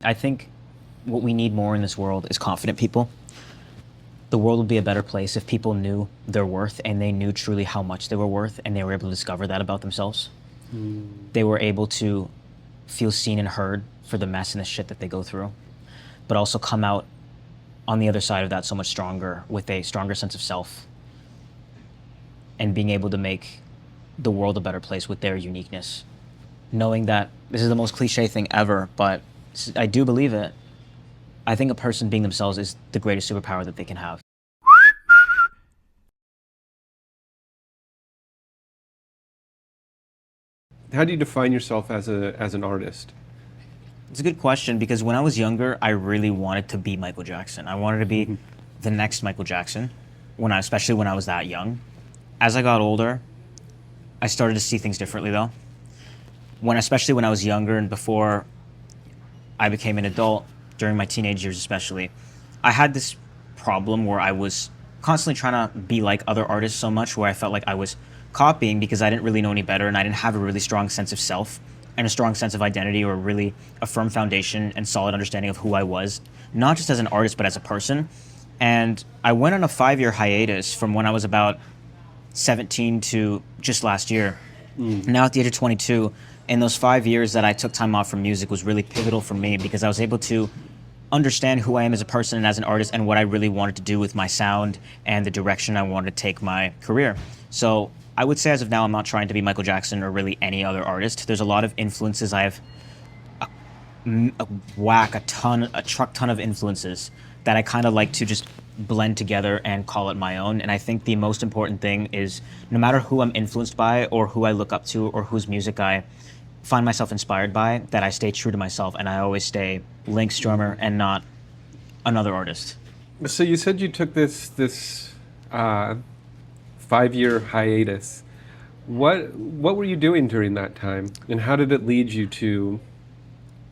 I think what we need more in this world is confident people. The world would be a better place if people knew their worth and they knew truly how much they were worth and they were able to discover that about themselves. They were able to feel seen and heard for the mess and the shit that they go through, but also come out on the other side of that so much stronger with a stronger sense of self and being able to make the world a better place with their uniqueness. Knowing that this is the most cliche thing ever, but I do believe it. I think a person being themselves is the greatest superpower that they can have. How do you define yourself as an artist? It's a good question because when I was younger, I really wanted to be Michael Jackson. I wanted to be the next Michael Jackson, especially when I was that young. As I got older, I started to see things differently though. Especially when I was younger and before I became an adult, during my teenage years especially, I had this problem where I was constantly trying to be like other artists so much where I felt like I was copying because I didn't really know any better and I didn't have a really strong sense of self and a strong sense of identity or really a firm foundation and solid understanding of who I was, not just as an artist but as a person. And I went on a 5-year hiatus from when I was about 17 to just last year. Now at the age of 22, in those 5 years that I took time off from music was really pivotal for me because I was able to understand who I am as a person and as an artist and what I really wanted to do with my sound and the direction I wanted to take my career. So I would say as of now, I'm not trying to be Michael Jackson or really any other artist. There's a lot of influences. I have a truck ton of influences that I kind of like to just blend together and call it my own. And I think the most important thing is no matter who I'm influenced by or who I look up to or whose music I find myself inspired by, that I stay true to myself and I always stay Link Strummer and not another artist. So you said you took this 5-year hiatus. What were you doing during that time, and how did it lead you to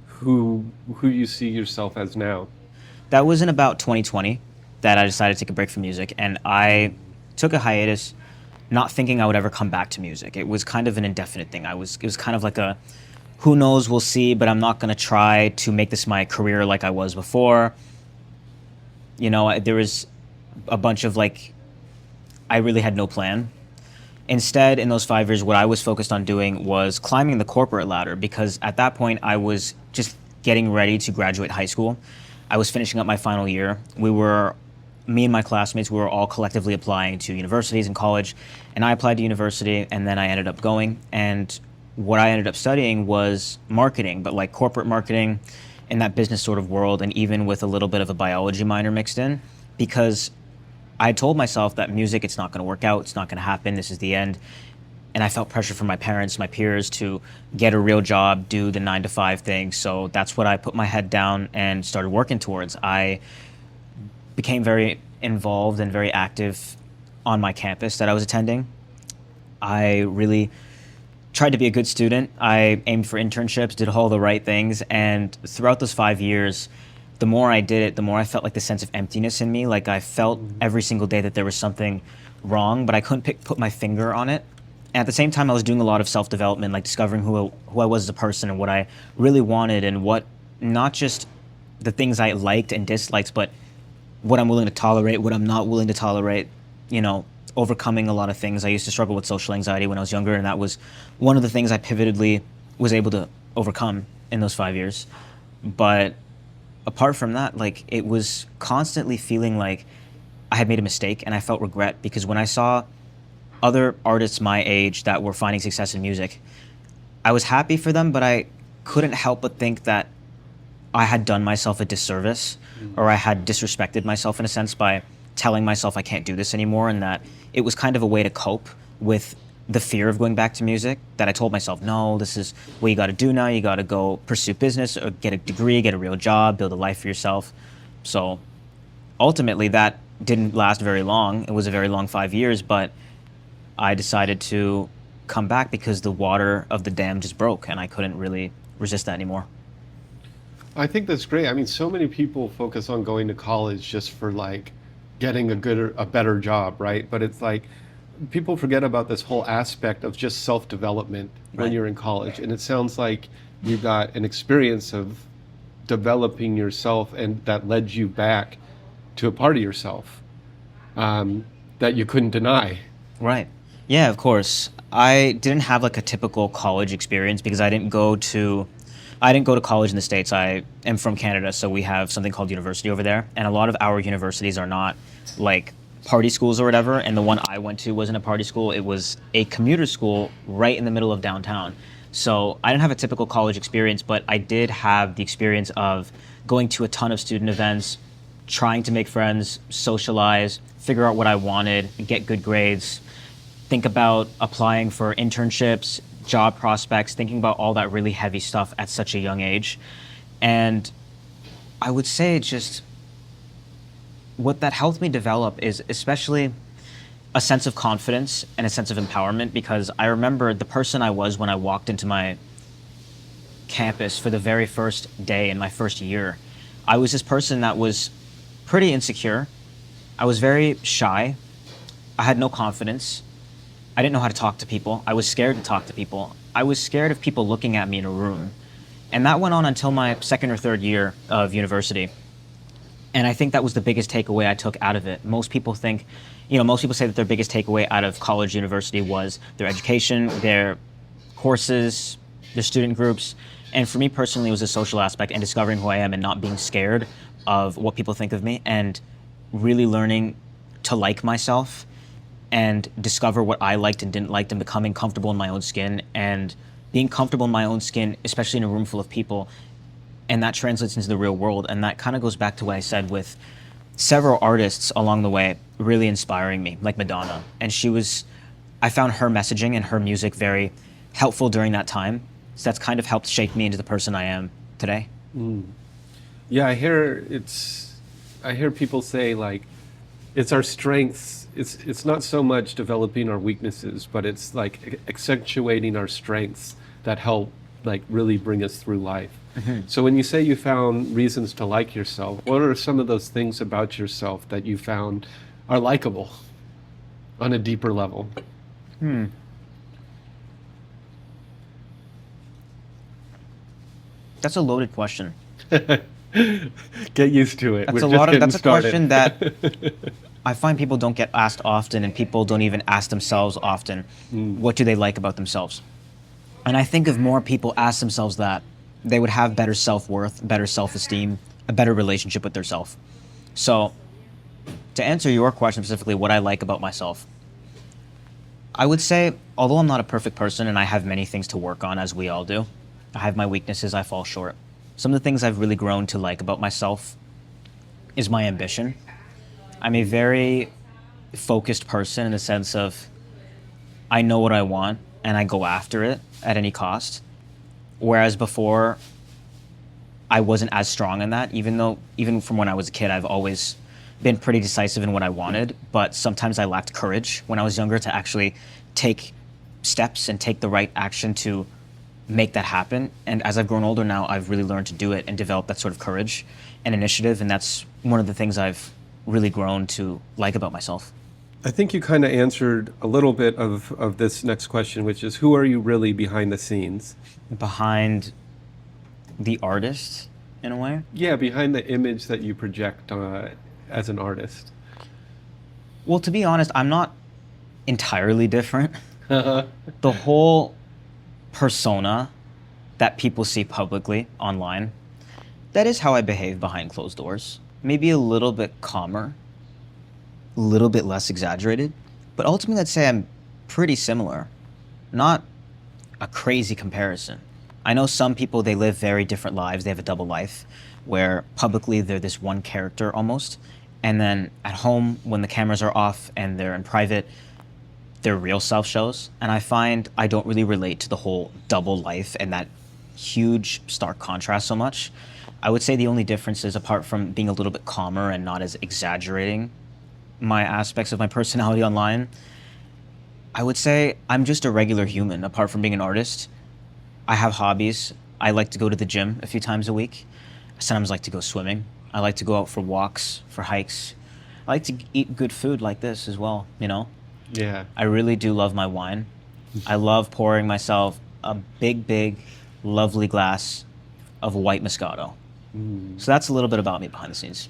who you see yourself as now? That was in about 2020 that I decided to take a break from music, and I took a hiatus not thinking I would ever come back to music. It was kind of an indefinite thing. It was kind of like a, who knows, we'll see, but I'm not going to try to make this my career like I was before. You know, there was a bunch of I really had no plan. Instead, in those 5 years, what I was focused on doing was climbing the corporate ladder because at that point I was just getting ready to graduate high school. I was finishing up my final year. Me and my classmates, we were all collectively applying to universities and college, and I applied to university and then I ended up going. And what I ended up studying was marketing, but like corporate marketing in that business sort of world, and even with a little bit of a biology minor mixed in, because I told myself that music, it's not going to work out, it's not going to happen, this is the end. And I felt pressure from my parents, my peers to get a real job, do the 9-to-5 thing. So that's what I put my head down and started working towards. I became very involved and very active on my campus that I was attending. I really tried to be a good student. I aimed for internships, did all the right things. And throughout those 5 years, the more I did it, the more I felt like the sense of emptiness in me. Like I felt every single day that there was something wrong, but I couldn't put my finger on it. And at the same time, I was doing a lot of self-development, like discovering who I was as a person and what I really wanted and what, not just the things I liked and disliked, but what I'm willing to tolerate, what I'm not willing to tolerate, overcoming a lot of things. I used to struggle with social anxiety when I was younger, and that was one of the things I pivotedly was able to overcome in those 5 years. But apart from that, it was constantly feeling like I had made a mistake, and I felt regret because when I saw other artists my age that were finding success in music, I was happy for them, but I couldn't help but think that I had done myself a disservice or I had disrespected myself in a sense by telling myself I can't do this anymore, and that it was kind of a way to cope with the fear of going back to music, that I told myself, no, this is what you got to do now. You got to go pursue business or get a degree, get a real job, build a life for yourself. So ultimately that didn't last very long. It was a very long 5 years, but I decided to come back because the water of the dam just broke and I couldn't really resist that anymore. I think that's great. I mean, so many people focus on going to college just for getting a better job, right? But it's people forget about this whole aspect of just self-development when Right. you're in college. And it sounds like you got an experience of developing yourself and that led you back to a part of yourself that you couldn't deny. Right. Yeah, of course. I didn't have like a typical college experience because I didn't go to college in the States. I am from Canada, so we have something called university over there, and a lot of our universities are not like party schools or whatever, and the one I went to wasn't a party school. It was a commuter school right in the middle of downtown. So I didn't have a typical college experience, but I did have the experience of going to a ton of student events, trying to make friends, socialize, figure out what I wanted, get good grades, think about applying for internships, job prospects, thinking about all that really heavy stuff at such a young age. And I would say just what that helped me develop is especially a sense of confidence and a sense of empowerment, because I remember the person I was when I walked into my campus for the very first day in my first year. I was this person that was pretty insecure. I was very shy. I had no confidence. I didn't know how to talk to people. I was scared to talk to people. I was scared of people looking at me in a room. And that went on until my second or third year of university. And I think that was the biggest takeaway I took out of it. Most people think, most people say that their biggest takeaway out of college, university was their education, their courses, their student groups. And for me personally, it was a social aspect and discovering who I am and not being scared of what people think of me, and really learning to like myself and discover what I liked and didn't like, and becoming comfortable in my own skin, and being comfortable in my own skin, especially in a room full of people. And that translates into the real world. And that kind of goes back to what I said with several artists along the way really inspiring me, like Madonna. And I found her messaging and her music very helpful during that time. So that's kind of helped shape me into the person I am today. Yeah, I hear people say like, it's our strengths. It's not so much developing our weaknesses, but it's like accentuating our strengths that help like really bring us through life. So when you say you found reasons to like yourself, what are some of those things about yourself that you found are likable on a deeper level? That's a loaded question. Get used to it. That's a question that I find people don't get asked often, and people don't even ask themselves often. What do they like about themselves? And I think if more people ask themselves that, they would have better self-worth, better self-esteem, a better relationship with themselves. So to answer your question specifically, what I like about myself, I would say, although I'm not a perfect person and I have many things to work on, as we all do, I have my weaknesses, I fall short. Some of the things I've really grown to like about myself is my ambition. I'm a very focused person in the sense of I know what I want and I go after it at any cost. Whereas before, I wasn't as strong in that, even from when I was a kid, I've always been pretty decisive in what I wanted, but sometimes I lacked courage when I was younger to actually take steps and take the right action to make that happen. And as I've grown older now, I've really learned to do it and develop that sort of courage and initiative, and that's one of the things I've really grown to like about myself. I think you kind of answered a little bit of this next question, which is, who are you really behind the scenes? Behind the artist, in a way? Yeah, behind the image that you project as an artist. Well, to be honest, I'm not entirely different. The whole persona that people see publicly online, that is how I behave behind closed doors. Maybe a little bit calmer, a little bit less exaggerated, but ultimately I'd say I'm pretty similar. Not a crazy comparison. I know some people, they live very different lives. They have a double life where publicly they're this one character almost, and then at home when the cameras are off and they're in private, their real self shows. And I find I don't really relate to the whole double life and that huge stark contrast so much. I would say the only difference is, apart from being a little bit calmer and not as exaggerating my aspects of my personality online, I would say I'm just a regular human. Apart from being an artist, I have hobbies. I like to go to the gym a few times a week. I sometimes like to go swimming. I like to go out for walks, for hikes. I like to eat good food like this as well, Yeah. I really do love my wine. I love pouring myself a big, lovely glass of white Moscato. So that's a little bit about me behind the scenes.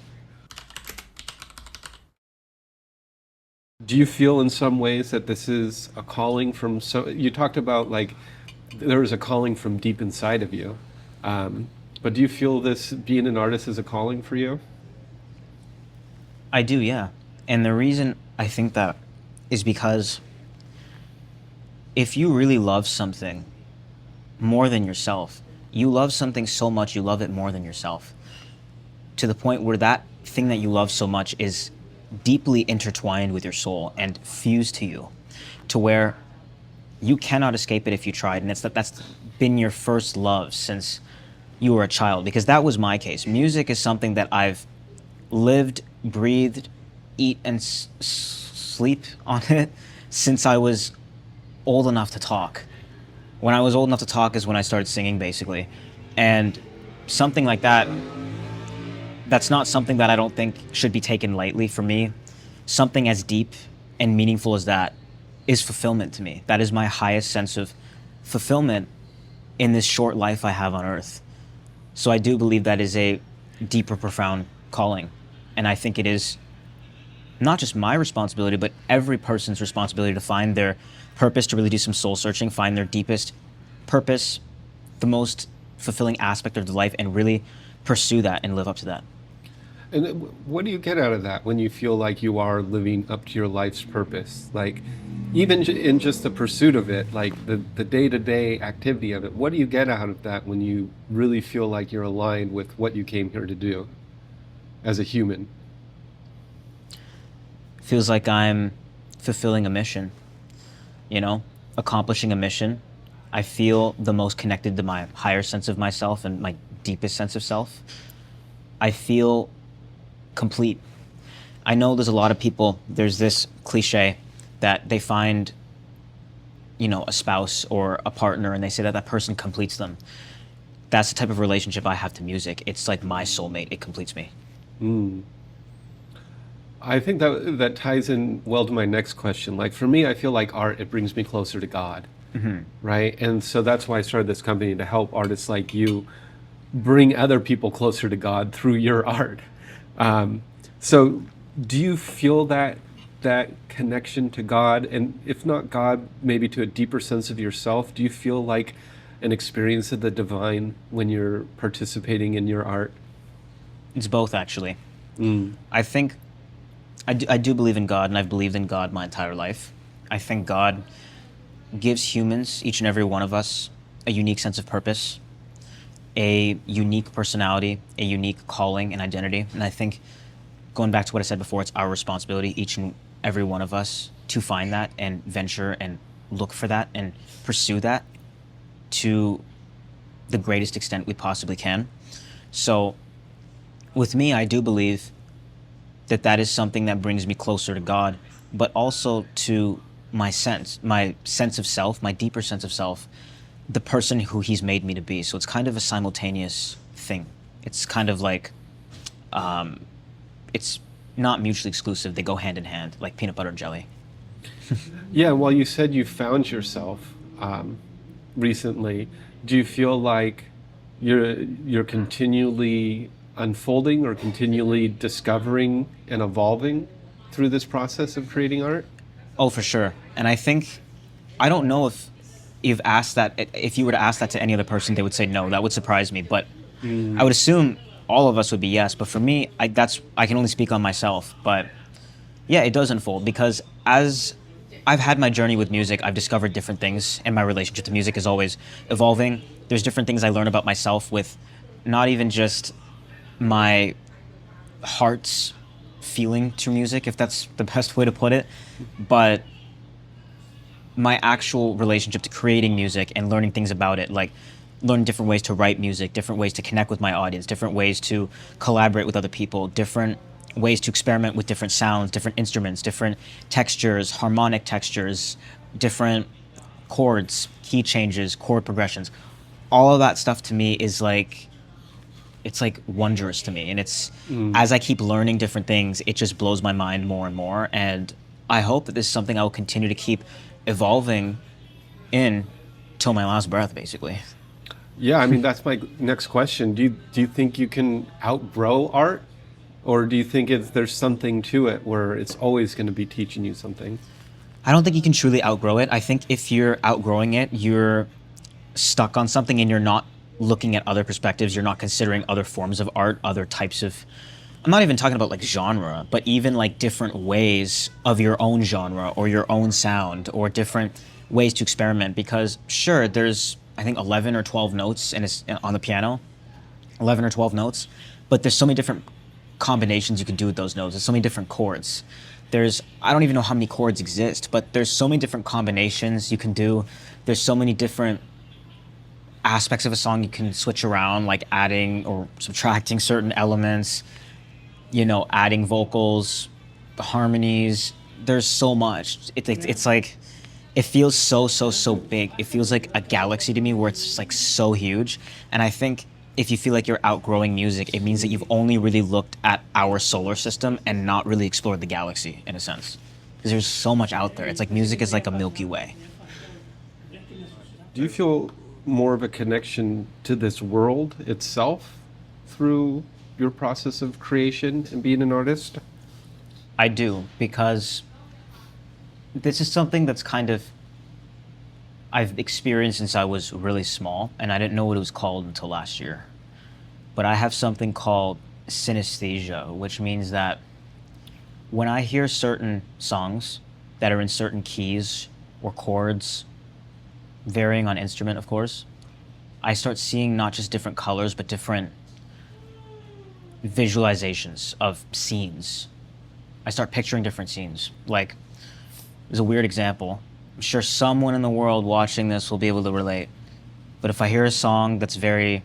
Do you feel in some ways that this is a calling from, so you talked about like there is a calling from deep inside of you, but do you feel this being an artist is a calling for you? I do, yeah. And the reason I think that is because if you really love something more than yourself, you love something so much you love it more than yourself, to the point where that thing that you love so much is deeply intertwined with your soul and fused to you, to where you cannot escape it if you tried. And that's been your first love since you were a child, because that was my case. Music is something that I've lived, breathed, eat, and sleep on it since I was old enough to talk. When I was old enough to talk is when I started singing, basically. And something like that, that's not something that I don't think should be taken lightly for me. Something as deep and meaningful as that is fulfillment to me. That is my highest sense of fulfillment in this short life I have on earth. So I do believe that is a deeper, profound calling. And I think it is not just my responsibility, but every person's responsibility to find their purpose, to really do some soul searching, find their deepest purpose, the most fulfilling aspect of their life, and really pursue that and live up to that. And what do you get out of that when you feel like you are living up to your life's purpose? Like, even in just the pursuit of it, like the day-to-day activity of it, what do you get out of that when you really feel like you're aligned with what you came here to do as a human? Feels like I'm fulfilling a mission, you know, accomplishing a mission. I feel the most connected to my higher sense of myself and my deepest sense of self. I feel complete. I know there's a lot of people, there's this cliche that they find, you know, a spouse or a partner and they say that that person completes them. That's the type of relationship I have to music. It's like my soulmate. It completes me. I think that ties in well to my next question. Like for me, I feel like art, it brings me closer to God, right? And so that's why I started this company, to help artists like you bring other people closer to God through your art. So do you feel that connection to God, and if not God, maybe to a deeper sense of yourself? Do you feel like an experience of the divine when you're participating in your art? It's both, actually. I think I do believe in God, and I've believed in God my entire life. I think God gives humans, each and every one of us, a unique sense of purpose, a unique personality, a unique calling and identity. And I think, going back to what I said before, it's our responsibility, each and every one of us, to find that and venture and look for that and pursue that to the greatest extent we possibly can. So with me, I do believe that that is something that brings me closer to God, but also to my sense of self, my deeper sense of self, the person who He's made me to be. So it's kind of a simultaneous thing. It's kind of like, it's not mutually exclusive. They go hand in hand, like peanut butter and jelly. Yeah, well, you said you found yourself recently. Do you feel like you're continually unfolding or continually discovering and evolving through this process of creating art? Oh, for sure. And I think, I don't know if you've asked that, if you were to ask that to any other person, they would say no. That would surprise me. But I would assume all of us would be yes. But for me, I can only speak on myself. But yeah, it does unfold, because as I've had my journey with music, I've discovered different things, and my relationship to music is always evolving. There's different things I learn about myself with not even just my heart's feeling to music, if that's the best way to put it, but my actual relationship to creating music and learning things about it, like learn different ways to write music, different ways to connect with my audience, different ways to collaborate with other people, different ways to experiment with different sounds, different instruments, different textures, harmonic textures, different chords, key changes, chord progressions. All of that stuff to me is like, it's like wondrous to me. And it's, as I keep learning different things, it just blows my mind more and more. And I hope that this is something I will continue to keep evolving in till my last breath, basically. Yeah, I mean that's my next question. Do you think you can outgrow art, or do you think there's something to it where it's always going to be teaching you something? I don't think you can truly outgrow it. I think if you're outgrowing it, you're stuck on something and you're not looking at other perspectives. You're not considering other forms of art, other types of. I'm not even talking about like genre, but even like different ways of your own genre or your own sound or different ways to experiment. Because sure, there's I think 11 or 12 notes and it's on the piano, 11 or 12 notes, but there's so many different combinations you can do with those notes. There's so many different chords. I don't even know how many chords exist, but there's so many different combinations you can do. There's so many different aspects of a song you can switch around, like adding or subtracting certain elements, adding vocals, harmonies. There's so much. It's like, it feels so big. It feels like a galaxy to me where it's just like so huge. And I think if you feel like you're outgrowing music, it means that you've only really looked at our solar system and not really explored the galaxy in a sense. Because there's so much out there. It's like music is like a Milky Way. Do you feel more of a connection to this world itself through your process of creation and being an artist? I do, because this is something that's kind of I've experienced since I was really small, and I didn't know what it was called until last year. But I have something called synesthesia, which means that when I hear certain songs that are in certain keys or chords, varying on instrument, of course, I start seeing not just different colors, but different visualizations of scenes. I start picturing different scenes. Like, there's a weird example. I'm sure someone in the world watching this will be able to relate. But if I hear a song that's very,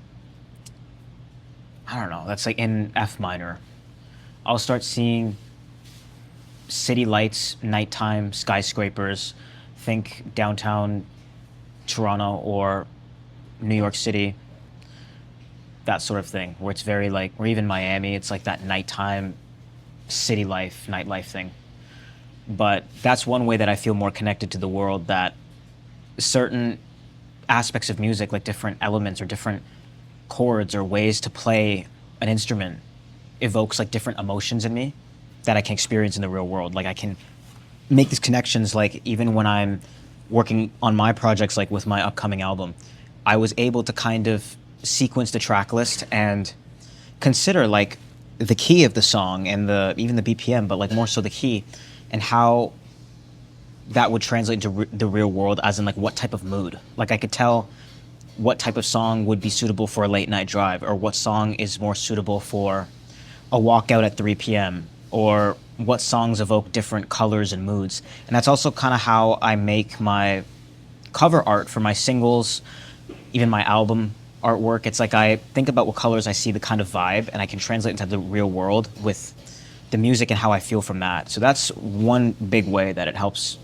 I don't know, that's like in F minor, I'll start seeing city lights, nighttime, skyscrapers, think downtown Toronto or New York City, that sort of thing, where it's very like, or even Miami, it's like that nighttime city life, nightlife thing. But that's one way that I feel more connected to the world, that certain aspects of music, like different elements or different chords or ways to play an instrument, evokes like different emotions in me that I can experience in the real world. Like I can make these connections, like even when I'm working on my projects, like with my upcoming album, I was able to kind of sequence the track list and consider like the key of the song and even the BPM, but like more so the key and how that would translate into the real world, as in like what type of mood. Like I could tell what type of song would be suitable for a late night drive, or what song is more suitable for a walk out at 3 p.m., or what songs evoke different colors and moods. And that's also kind of how I make my cover art for my singles, even my album artwork. It's like I think about what colors I see, the kind of vibe, and I can translate into the real world with the music and how I feel from that. So that's one big way that it helps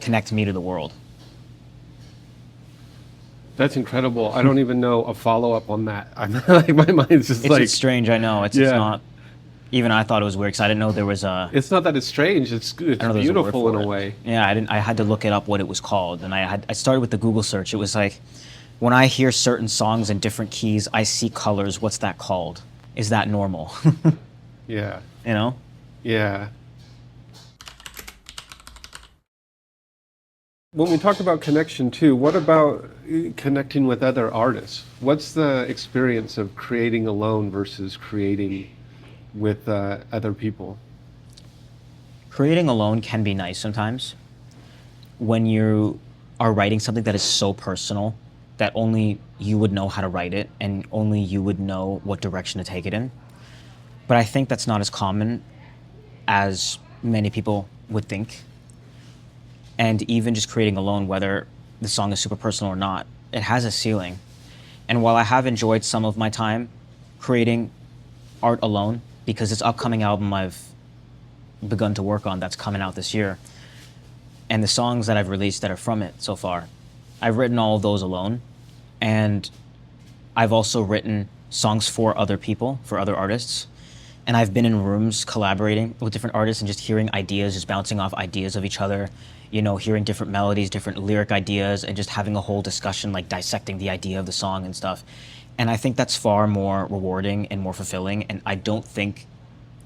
connect me to the world. That's incredible. I don't even know a follow-up on that. I'm like, my mind's just like, It's strange, I know. It's Yeah. not. Even I thought it was weird because I didn't know there was a. it's not that it's strange. It's I don't know there's beautiful word in for a it. way. Yeah, I didn't. I had to look it up what it was called, and I started with the Google search. It was like, when I hear certain songs in different keys, I see colors. What's that called? Is that normal? Yeah. You know. Yeah. When we talk about connection too, what about connecting with other artists? What's the experience of creating alone versus creating with other people? Creating alone can be nice sometimes when you are writing something that is so personal that only you would know how to write it and only you would know what direction to take it in. But I think that's not as common as many people would think. And even just creating alone, whether the song is super personal or not, it has a ceiling. And while I have enjoyed some of my time creating art alone, because this upcoming album I've begun to work on that's coming out this year, and the songs that I've released that are from it so far, I've written all of those alone. And I've also written songs for other people, for other artists. And I've been in rooms collaborating with different artists and just hearing ideas, just bouncing off ideas of each other, hearing different melodies, different lyric ideas, and just having a whole discussion, like dissecting the idea of the song and stuff. And I think that's far more rewarding and more fulfilling. And I don't think,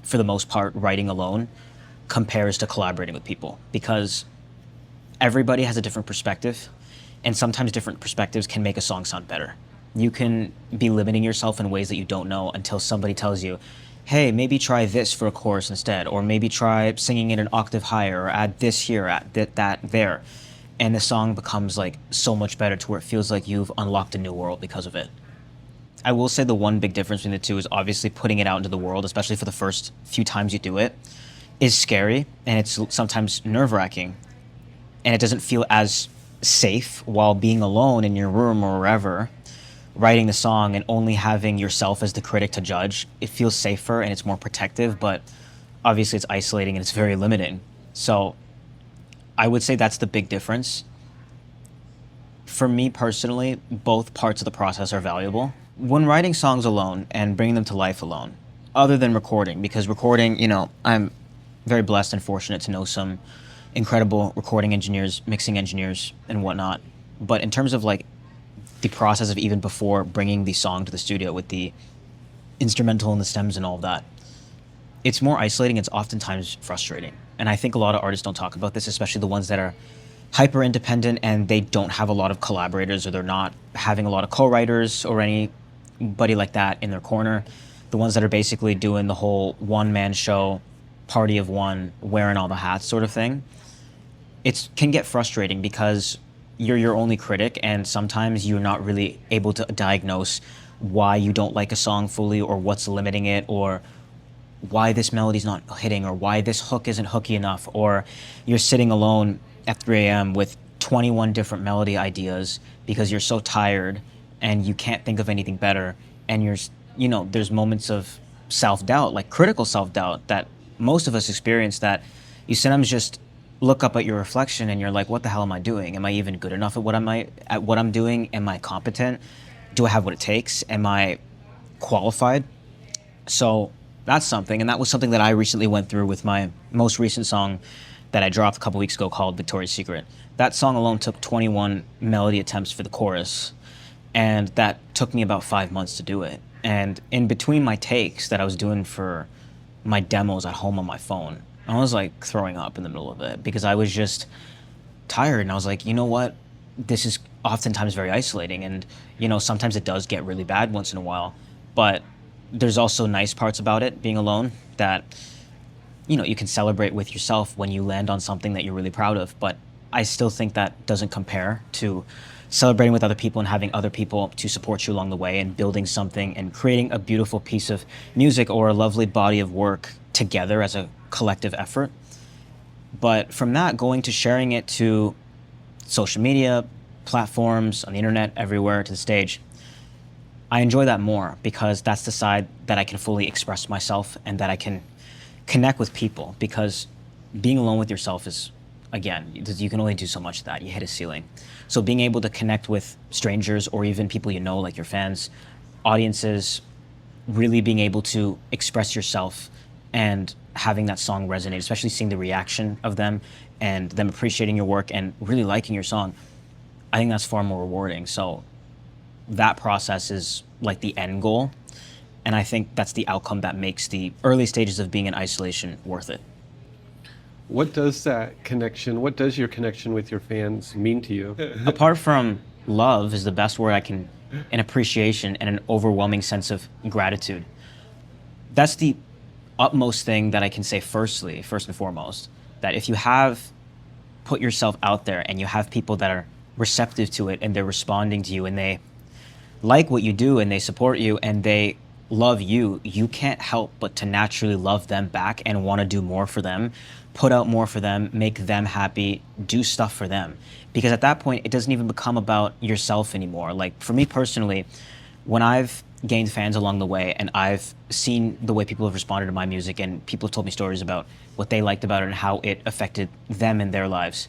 for the most part, writing alone compares to collaborating with people, because everybody has a different perspective, and sometimes different perspectives can make a song sound better. You can be limiting yourself in ways that you don't know until somebody tells you, hey, maybe try this for a chorus instead, or maybe try singing it an octave higher, or add this here, add that there. And the song becomes like so much better to where it feels like you've unlocked a new world because of it. I will say the one big difference between the two is obviously putting it out into the world, especially for the first few times you do it, is scary, and it's sometimes nerve-wracking, and it doesn't feel as safe while being alone in your room or wherever, writing the song and only having yourself as the critic to judge. It feels safer and it's more protective, but obviously it's isolating and it's very limiting. So I would say that's the big difference. For me personally, both parts of the process are valuable. When writing songs alone and bringing them to life alone, other than recording, because recording, I'm very blessed and fortunate to know some incredible recording engineers, mixing engineers, and whatnot. But in terms of like the process of even before bringing the song to the studio with the instrumental and the stems and all of that, it's more isolating. It's oftentimes frustrating. And I think a lot of artists don't talk about this, especially the ones that are hyper independent and they don't have a lot of collaborators, or they're not having a lot of co-writers or anybody like that in their corner. The ones that are basically doing the whole one-man show, party of one, wearing all the hats sort of thing. It can get frustrating because you're your only critic, and sometimes you're not really able to diagnose why you don't like a song fully, or what's limiting it, or why this melody's not hitting, or why this hook isn't hooky enough, or you're sitting alone at 3 a.m. with 21 different melody ideas because you're so tired and you can't think of anything better, and there's moments of self-doubt, like critical self-doubt, that most of us experience, that you sometimes just look up at your reflection and you're like, what the hell am I doing? Am I even good enough at what I'm doing? Am I competent? Do I have what it takes? Am I qualified? So that's something, and that was something that I recently went through with my most recent song that I dropped a couple weeks ago called Victoria's Secret. That song alone took 21 melody attempts for the chorus, and that took me about 5 months to do it. And in between my takes that I was doing for my demos at home on my phone, I was like throwing up in the middle of it because I was just tired, and I was like, you know what? This is oftentimes very isolating, and sometimes it does get really bad once in a while, but there's also nice parts about it, being alone, that you can celebrate with yourself when you land on something that you're really proud of. But I still think that doesn't compare to celebrating with other people and having other people to support you along the way and building something and creating a beautiful piece of music or a lovely body of work together as a collective effort. But from that, going to sharing it to social media platforms, on the internet, everywhere, to the stage, I enjoy that more because that's the side that I can fully express myself and that I can connect with people, because being alone with yourself is, again, you can only do so much of that. You hit a ceiling. So being able to connect with strangers or even people like your fans, audiences, really being able to express yourself and having that song resonate, especially seeing the reaction of them and them appreciating your work and really liking your song, I think that's far more rewarding. So that process is like the end goal. And I think that's the outcome that makes the early stages of being in isolation worth it. What does your connection with your fans mean to you? Apart from love is the best word I can, and appreciation and an overwhelming sense of gratitude. That's the utmost thing that I can say first and foremost, that if you have put yourself out there and you have people that are receptive to it and they're responding to you and they like what you do and they support you and they love you, you can't help but to naturally love them back and want to do more for them, put out more for them, make them happy, do stuff for them. Because at that point, it doesn't even become about yourself anymore. Like for me personally, when I've gained fans along the way and I've seen the way people have responded to my music and people have told me stories about what they liked about it and how it affected them in their lives,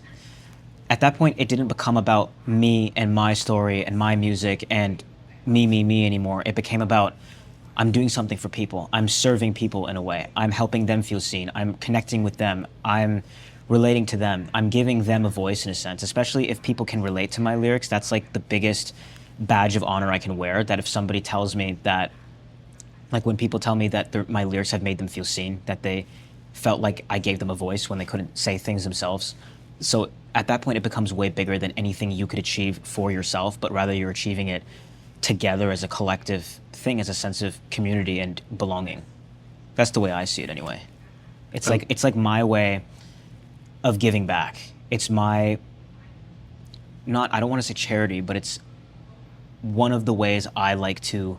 at that point, it didn't become about me and my story and my music and me anymore. It became about I'm doing something for people. I'm serving people in a way. I'm helping them feel seen. I'm connecting with them. I'm relating to them. I'm giving them a voice in a sense, especially if people can relate to my lyrics. That's like the biggest badge of honor I can wear, that if somebody tells me that, like when people tell me that my lyrics have made them feel seen, that they felt like I gave them a voice when they couldn't say things themselves. So at that point, it becomes way bigger than anything you could achieve for yourself, but rather you're achieving it together as a collective thing, as a sense of community and belonging. That's the way I see it anyway. It's like my way of giving back. It's my, not, I don't want to say charity, but it's one of the ways I like to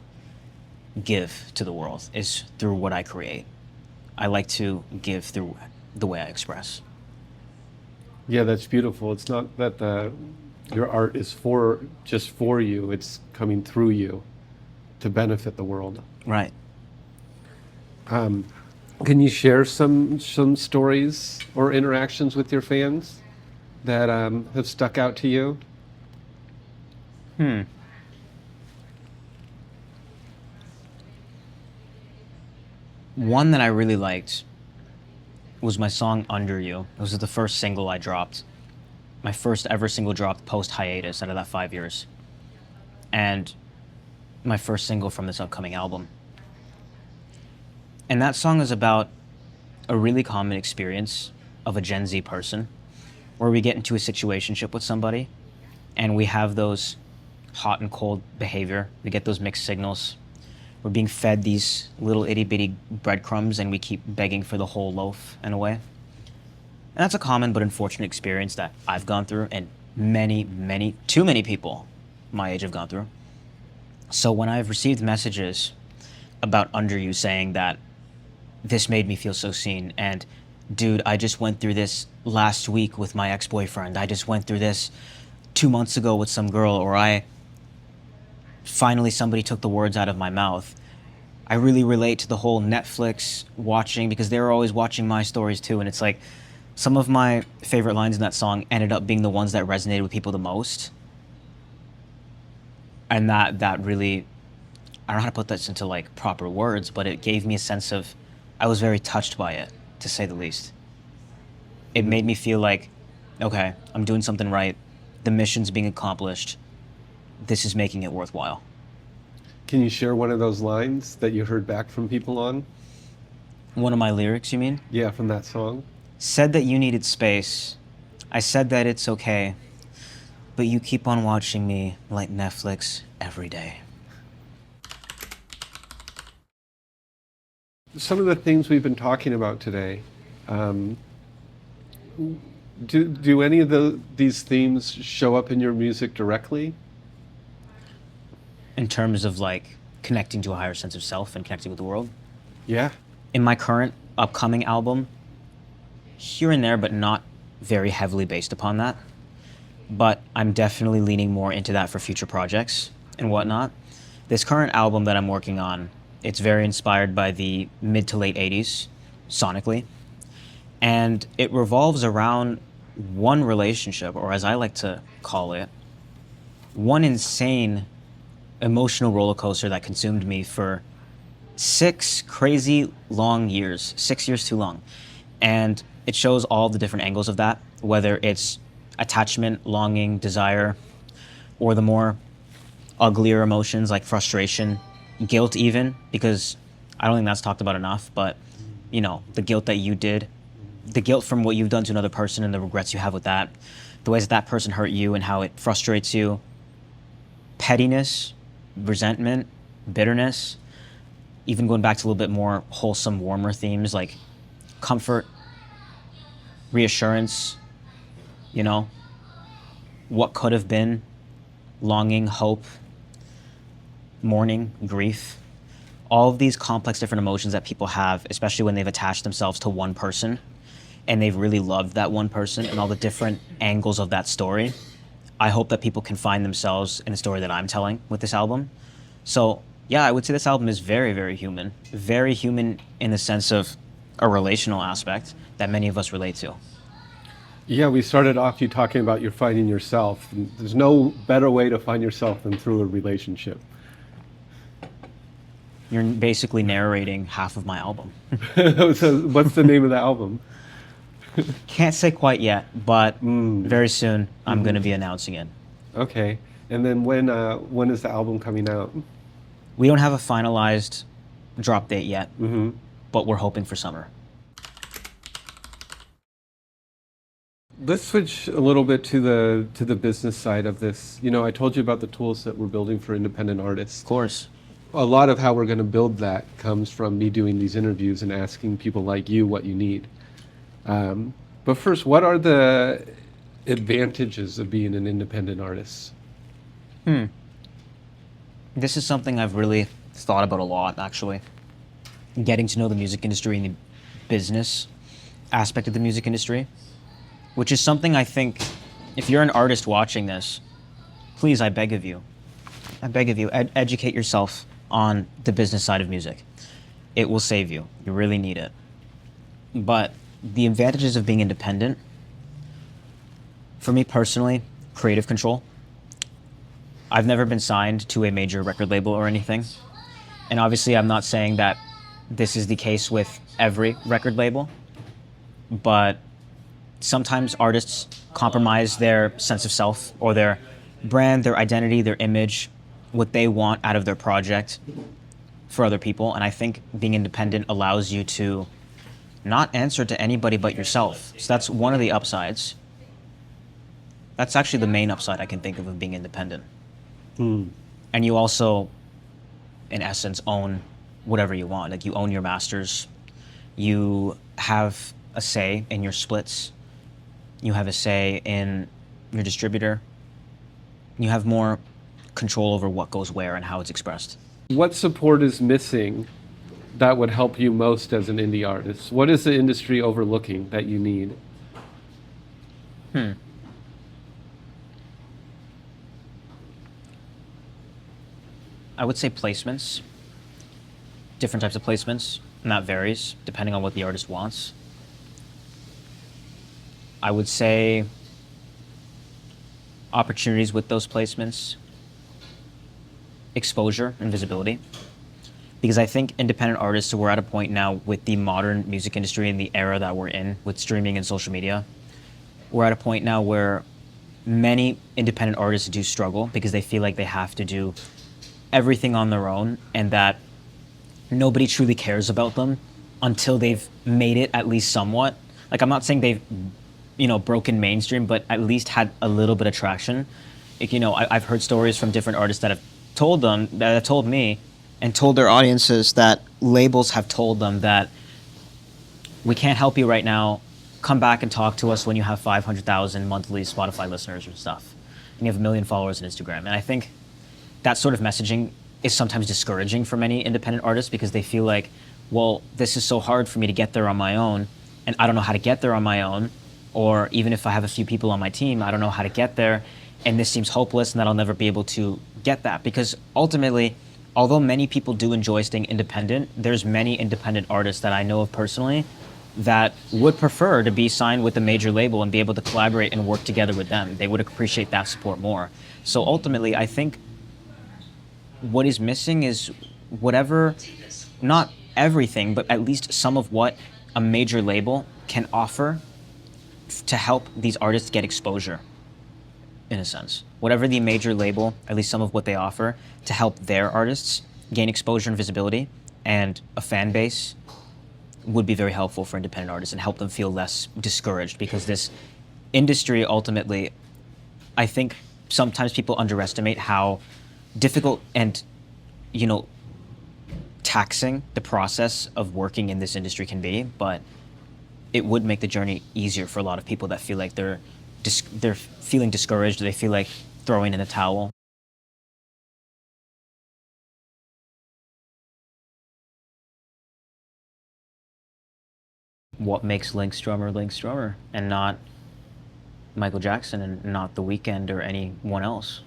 give to the world is through what I create. I like to give through the way I express. Yeah, that's beautiful. It's not that your art is just for you. It's coming through you to benefit the world. Right. Can you share some stories or interactions with your fans that have stuck out to you? One that I really liked was my song Under You. It was the first single I dropped. My first ever single dropped post hiatus out of that 5 years. And my first single from this upcoming album. And that song is about a really common experience of a Gen Z person where we get into a situationship with somebody and we have those hot and cold behavior. We get those mixed signals. We're being fed these little itty bitty breadcrumbs and we keep begging for the whole loaf in a way. And that's a common but unfortunate experience that I've gone through and too many people my age have gone through. So when I've received messages about Under You saying that this made me feel so seen, and dude, I just went through this last week with my ex-boyfriend, I just went through this 2 months ago with some girl, or finally somebody took the words out of my mouth. I really relate to the whole Netflix watching, because they were always watching my stories too, and it's like some of my favorite lines in that song ended up being the ones that resonated with people the most. And that really, I don't know how to put this into like proper words, but it gave me a sense of, I was very touched by it, to say the least. It made me feel like, okay, I'm doing something right. The mission's being accomplished. This is making it worthwhile. Can you share one of those lines that you heard back from people on? One of my lyrics, you mean? Yeah, from that song. Said that you needed space. I said that it's okay. But you keep on watching me like Netflix every day. Some of the things we've been talking about today, do any of these themes show up in your music directly? In terms of like connecting to a higher sense of self and connecting with the world? Yeah. In my current upcoming album, here and there, but not very heavily based upon that. But I'm definitely leaning more into that for future projects and whatnot. This current album that I'm working on, it's very inspired by the mid to late 80s, sonically. And it revolves around one relationship, or as I like to call it, one insane emotional roller coaster that consumed me for 6 crazy long years, 6 years too long. And it shows all the different angles of that, whether it's attachment, longing, desire, or the more uglier emotions like frustration, guilt even, because I don't think that's talked about enough, but you know, the guilt that you did, the guilt from what you've done to another person and the regrets you have with that, the ways that person hurt you and how it frustrates you, pettiness, resentment, bitterness, even going back to a little bit more wholesome, warmer themes like comfort, reassurance, you know, what could have been, longing, hope, mourning, grief, all of these complex different emotions that people have, especially when they've attached themselves to one person and they've really loved that one person and all the different angles of that story. I hope that people can find themselves in the story that I'm telling with this album. So yeah, I would say this album is very, very human in the sense of a relational aspect that many of us relate to. Yeah, we started off you talking about you're finding yourself. And there's no better way to find yourself than through a relationship. You're basically narrating half of my album. So what's the name of the album? Can't say quite yet, but Mm. very soon I'm going to be announcing it. Okay. And then when is the album coming out? We don't have a finalized drop date yet, Mm-hmm. but we're hoping for summer. Let's switch a little bit to the business side of this. You know, I told you about the tools that we're building for independent artists. Of course. A lot of how we're going to build that comes from me doing these interviews and asking people like you what you need. But first, what are the advantages of being an independent artist? This is something I've really thought about a lot, actually. Getting to know the music industry and the business aspect of the music industry, which is something I think, if you're an artist watching this, please, I beg of you, educate yourself on the business side of music. It will save you. You really need it. But the advantages of being independent, for me personally, creative control. I've never been signed to a major record label or anything. And obviously I'm not saying that this is the case with every record label, but sometimes artists compromise their sense of self or their brand, their identity, their image, what they want out of their project for other people. And I think being independent allows you to not answer to anybody but yourself. So that's one of the upsides. That's actually the main upside I can think of being independent. And you also, in essence, own whatever you want. Like, you own your masters. You have a say in your splits. You have a say in your distributor. You have more control over what goes where and how it's expressed. What support is missing that would help you most as an indie artist? What is the industry overlooking that you need? I would say placements, different types of placements, and that varies depending on what the artist wants. I would say opportunities with those placements, exposure and visibility. Because I think independent artists, we're at a point now with the modern music industry and the era that we're in with streaming and social media, we're at a point now where many independent artists do struggle because they feel like they have to do everything on their own and that nobody truly cares about them until they've made it at least somewhat. Like, I'm not saying they've, broken mainstream, but at least had a little bit of traction. Like, I've heard stories from different artists that have told me and told their audiences that labels have told them that we can't help you right now. Come back and talk to us when you have 500,000 monthly Spotify listeners or stuff, and you have 1 million followers on Instagram. And I think that sort of messaging is sometimes discouraging for many independent artists because they feel like, well, this is so hard for me to get there on my own, and I don't know how to get there on my own, or even if I have a few people on my team, I don't know how to get there, and this seems hopeless and that I'll never be able to get that. Because ultimately, although many people do enjoy staying independent, there's many independent artists that I know of personally that would prefer to be signed with a major label and be able to collaborate and work together with them. They would appreciate that support more. So ultimately, I think what is missing is whatever, not everything, but at least some of what a major label can offer to help these artists get exposure, in a sense. Whatever the major label, at least some of what they offer to help their artists gain exposure and visibility and a fan base would be very helpful for independent artists and help them feel less discouraged, because this industry ultimately, I think sometimes people underestimate how difficult and, taxing the process of working in this industry can be, but it would make the journey easier for a lot of people that feel like they're feeling discouraged, or they feel like throwing in the towel. What makes Link Strummer and not Michael Jackson and not The Weeknd or anyone else?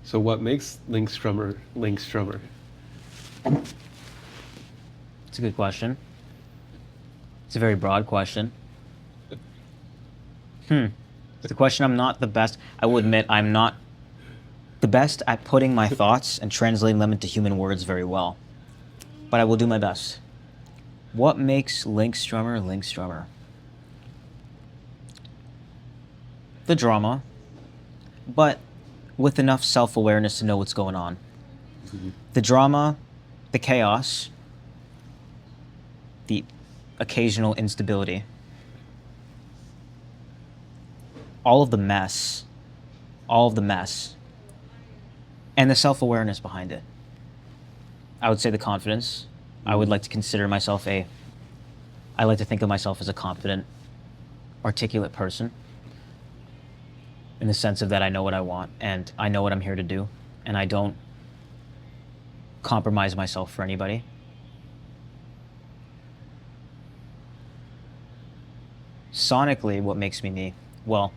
So what makes Link Strummer Link Strummer? It's a good question. It's a very broad question. It's a question I'm not the best. I will admit I'm not the best at putting my thoughts and translating them into human words very well. but I will do my best. What makes Link Strummer Link Strummer? The drama, but with enough self-awareness to know what's going on. The drama, the chaos, the occasional instability, all of the mess, and the self-awareness behind it. I would say the confidence. I would like to consider myself I like to think of myself as a confident, articulate person, in the sense of that I know what I want and I know what I'm here to do, and I don't compromise myself for anybody. Sonically, what makes me me? Well,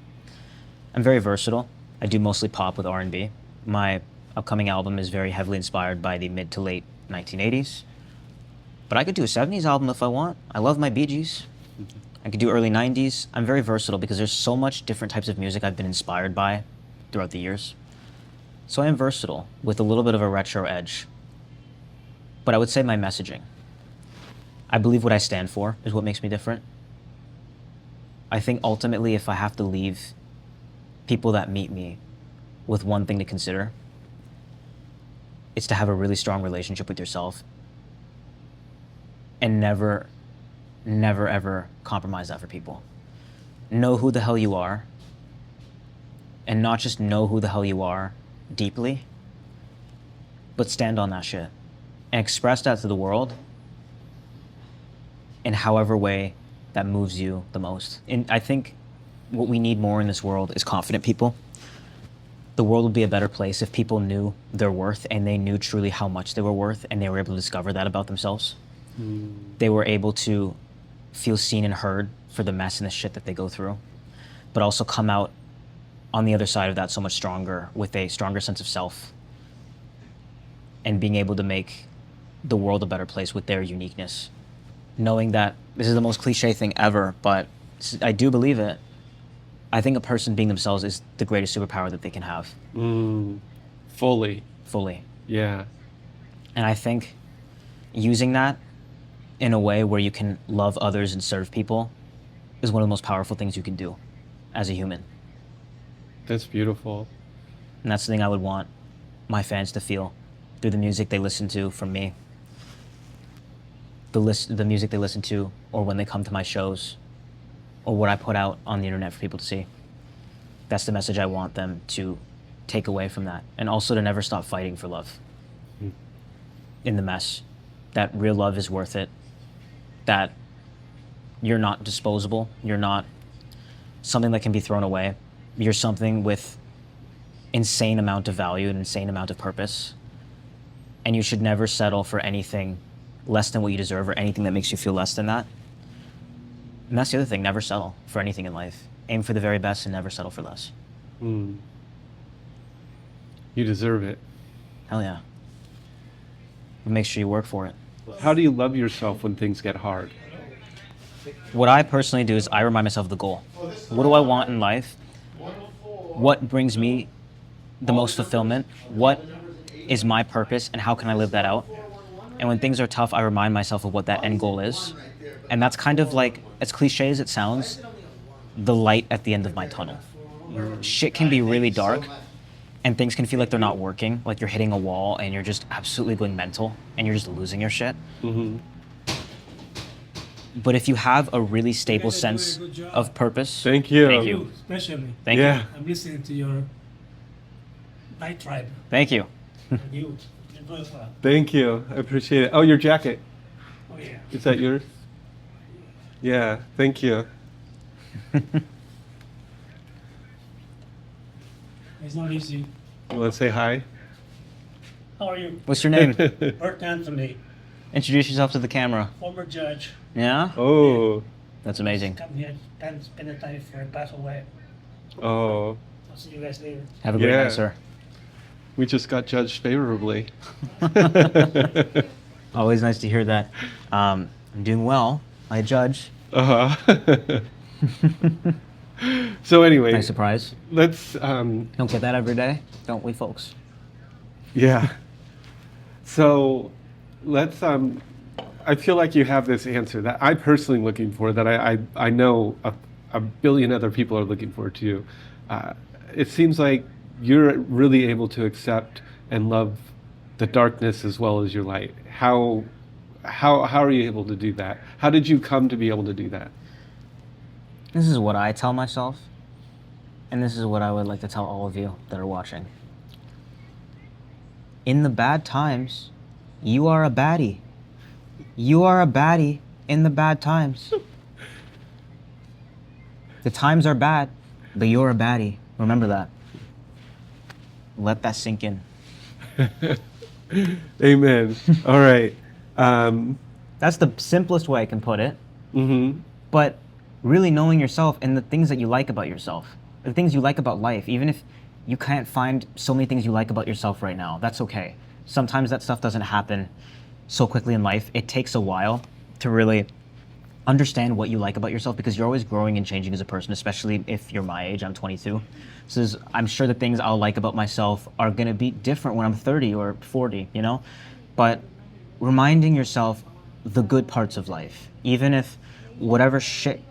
I'm very versatile. I do mostly pop with R&B. My upcoming album is very heavily inspired by the mid to late 1980s. But I could do a 70s album if I want. I love my Bee Gees. I could do early 90s. I'm very versatile because there's so much different types of music I've been inspired by throughout the years. So I am versatile with a little bit of a retro edge. But I would say my messaging. I believe what I stand for is what makes me different. I think ultimately if I have to leave people that meet me with one thing to consider, it's to have a really strong relationship with yourself and never ever compromise that for people. Know who the hell you are, and not just know who the hell you are deeply, but stand on that shit and express that to the world in however way that moves you the most. And I think what we need more in this world is confident people. The world would be a better place if people knew their worth and they knew truly how much they were worth, and they were able to discover that about themselves. They were able to feel seen and heard for the mess and the shit that they go through, but also come out on the other side of that so much stronger, with a stronger sense of self, and being able to make the world a better place with their uniqueness. Knowing that this is the most cliche thing ever, but I do believe it. I think a person being themselves is the greatest superpower that they can have. Fully. Fully. Yeah. And I think using that in a way where you can love others and serve people is one of the most powerful things you can do as a human. That's beautiful. And that's the thing I would want my fans to feel through the music they listen to from me. The music they listen to, or when they come to my shows, or what I put out on the internet for people to see. That's the message I want them to take away from that. And also to never stop fighting for love in the mess. That real love is worth it. That you're not disposable. You're not something that can be thrown away. You're something with insane amount of value and insane amount of purpose. And you should never settle for anything less than what you deserve, or anything that makes you feel less than that. And that's the other thing, never settle for anything in life. Aim for the very best and never settle for less. You deserve it. Hell yeah. But make sure you work for it. How do you love yourself when things get hard? What I personally do is I remind myself of the goal. What do I want in life? What brings me the most fulfillment? What is my purpose, and how can I live that out? And when things are tough, I remind myself of what that end goal is. And that's kind of like, as cliche as it sounds, the light at the end of my tunnel. Shit can be really dark, and things can feel like they're not working, like you're hitting a wall and you're just absolutely going mental and you're just losing your shit. But if you have a really stable sense of purpose... Thank you. Thank you. Especially. Thank you. I'm listening to your Night Tribe. Thank you. You. You're doing well. Thank you. I appreciate it. Oh, your jacket. Oh, yeah. Is that yours? Yeah. Thank you. It's not easy. You want to say hi? How are you? What's your name? Bert Anthony, Introduce yourself to the camera. former judge. Yeah? Oh. That's amazing. Come here, time spend the time before I pass away. Oh. I'll see you guys later. Have a great Yeah. night, sir. We just got judged favorably. Always nice to hear that. I'm doing well. I judge. Uh-huh. So anyway, Nice surprise. let's Don't get that every day, don't we, folks? yeah. So let's I feel like you have this answer that I personally am looking for, that I know a billion other people are looking for too. It seems like you're really able to accept and love the darkness as well as your light. How are you able to do that? How did you come to be able to do that? This is what I tell myself, and this is what I would like to tell all of you that are watching. In the bad times, you are a baddie. You are a baddie in the bad times. The times are bad, but you're a baddie. Remember that. Let that sink in. Amen. All right. That's the simplest way I can put it. Mm-hmm. But really knowing yourself and the things that you like about yourself, the things you like about life, even if you can't find so many things you like about yourself right now, that's okay. Sometimes that stuff doesn't happen so quickly in life. It takes a while to really understand what you like about yourself, because you're always growing and changing as a person, especially if you're my age. I'm 22. So I'm sure the things I'll like about myself are going to be different when I'm 30 or 40, you know? But reminding yourself the good parts of life, even if whatever shit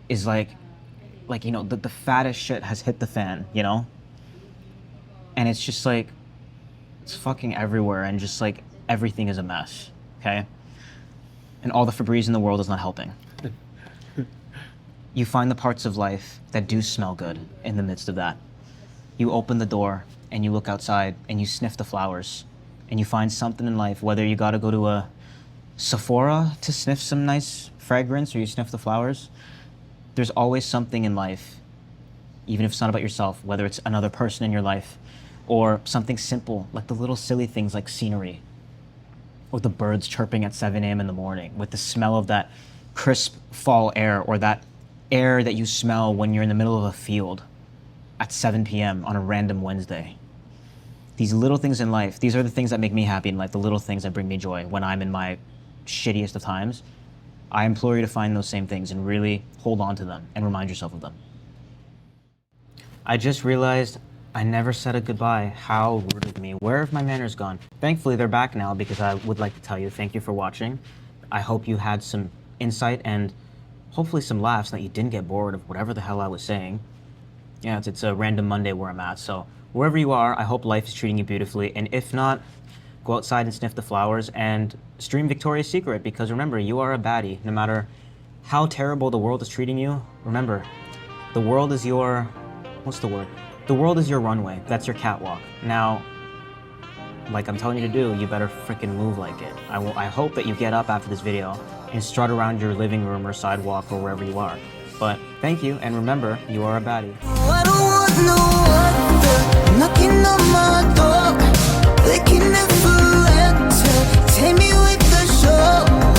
is like you know, the fattest shit has hit the fan, you know? And it's just like, it's fucking everywhere, and just like everything is a mess, okay? And all the Febreze in the world is not helping. You find the parts of life that do smell good in the midst of that. You open the door and you look outside and you sniff the flowers, and you find something in life, whether you gotta go to a Sephora to sniff some nice fragrance or you sniff the flowers. There's always something in life, even if it's not about yourself, whether it's another person in your life or something simple, like the little silly things like scenery, or the birds chirping at 7 a.m. in the morning with the smell of that crisp fall air, or that air that you smell when you're in the middle of a field at 7 p.m. on a random Wednesday. These little things in life, these are the things that make me happy in life, the little things that bring me joy when I'm in my shittiest of times. I implore you to find those same things and really hold on to them and remind yourself of them. I just realized I never said a goodbye. How rude of me. Where have my manners gone? Thankfully, they're back now, because I would like to tell you thank you for watching. I hope you had some insight and hopefully some laughs, that you didn't get bored of whatever the hell I was saying. Yeah, it's a random Monday where I'm at. So wherever you are, I hope life is treating you beautifully. And if not, go outside and sniff the flowers and stream Victoria's Secret, because remember, you are a baddie. No matter how terrible the world is treating you, remember, the world is your, what's the word? The world is your runway. That's your catwalk. Now, like I'm telling you to do, you better freaking move like it. I hope that you get up after this video and strut around your living room or sidewalk or wherever you are. But thank you, and remember, you are a baddie. I don't want no other knocking on my door. They can never enter. Take me with the show.